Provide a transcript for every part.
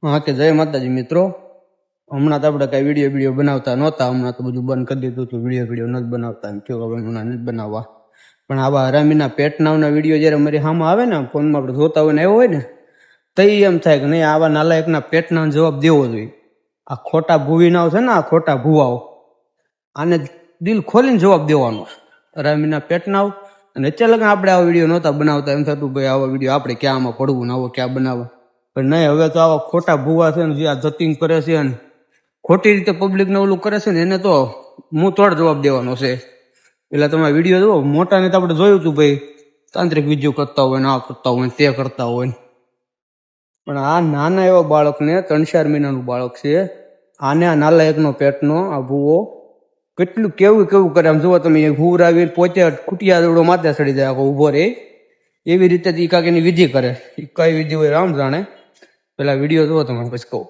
હા કે જય માતાજી મિત્રો. હમણાં તો આપણે કઈ વિડીયો બનાવતા નહોતા. હમણાં તો બધું બંધ કરી દીધું હતું. વિડીયો નથી બનાવતા એમ થયું. હવે હમણાં નથી બનાવવા. પણ આવા હરામીના પેટનાવના વિડીયો જ્યારે અમારી સામે આવે ને, ફોનમાં આપણે જોતા હોય ને એવો હોય ને, તો એમ થાય કે નહીં, આવા નાલાયકના પેટના જવાબ દેવો જોઈએ. આ ખોટા ભૂવીનાઓ છે ને, આ ખોટા ભૂવાઓ, આને દિલ ખોલીને જવાબ દેવાનો. હરામીના પેટનાવ. અને અત્યારે લગન આપણે આવા વિડીયો નહોતા બનાવતા. એમ થતું ભાઈ આવા વિડીયો આપણે ક્યાં આમાં પડવું ને આવો ક્યાં બનાવવા. પણ નહીં, હવે તો આવા ખોટા ભૂવા છે ને, જે આ ધતિંગ કરે છે ને, ખોટી રીતે પબ્લિકને ઓલું કરે છે ને, એને તો હું તોડ જવાબ દેવાનો છે. એટલે તમે વિડીયો જુઓ. મોટાને તો આપણે જોયું હતું ભાઈ, તાંત્રિક વિધિઓ કરતા હોય ને, આ કરતા હોય ને, તે કરતા હોય. પણ આ નાના એવા બાળકને, 3-4 મહિનાનું બાળક છે, આને આ નાલાયકનો પેટનો આ ભૂવો કેટલું કેવું કરે. આમ જુઓ તમે, હુવરાવી પોતે ખૂટિયા દોડો માથે ચડી જાય, આખો ઉભો રહે. એવી રીતે જ કાંઈક એની વિધિ કરે. એ કઈ વિધિ હોય રામ જાણે. પેલા વિડીયો જુઓ તમે, પછી કહું.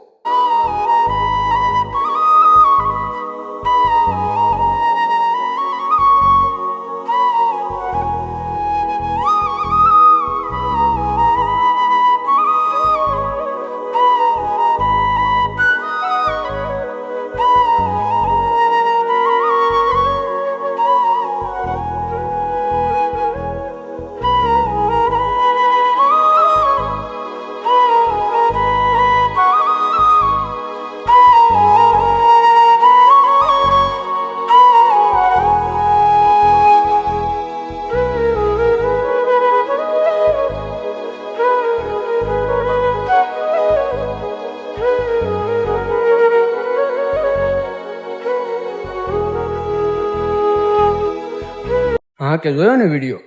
હા કે જોયો ને વિડીયો.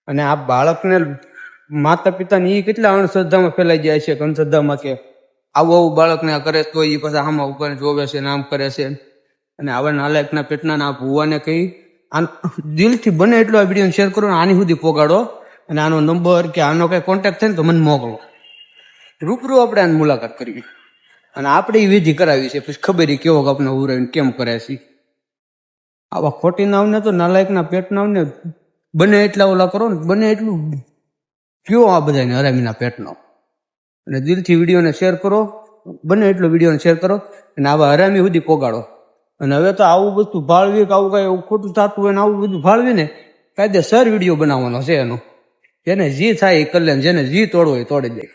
અને આ બાળકને માતા પિતાને એ કેટલા અંધશ્રદ્ધામાં ફેલાઈ જાય છે. અંધશ્રદ્ધામાં કે આવું બાળકને આ કરે તો એ પછી આમાં ઉપર જોવે છે ને આમ કરે છે. અને આવા નાલાયકના પેટના આ ભૂવાને કહી દિલથી બને એટલો આ વિડીયો શેર કરો ને આની સુધી પોગાડો. અને આનો નંબર કે આનો કઈ કોન્ટેક્ટ થાય ને તો મને મોકલો. રૂબરૂ આપણે આની મુલાકાત કરવી અને આપણે એ વિધિ કરાવી છે. પછી ખબર કેવો આપણે ઉરાવીને કેમ કરે છે. આવા ખોટી નાવને તો નાલાયકના પેટ નાવને બને એટલા ઓલા કરો ને, બને એટલું કયો આ બધાને હરામીના પેટનો. અને દિલથી વિડીયોને શેર કરો, બને એટલો વિડીયોને શેર કરો અને આવા હરામી સુધી પોગાડો. અને હવે તો આવું બધું ભાળવી કે આવું કઈ ખોટું થતું હોય ને આવું બધું ભાળવી ને, કાયદેસર વિડીયો બનાવવાનો છે એનો. જેને જી થાય એ કરી લે, જેને જી તોડવો એ તોડી દે.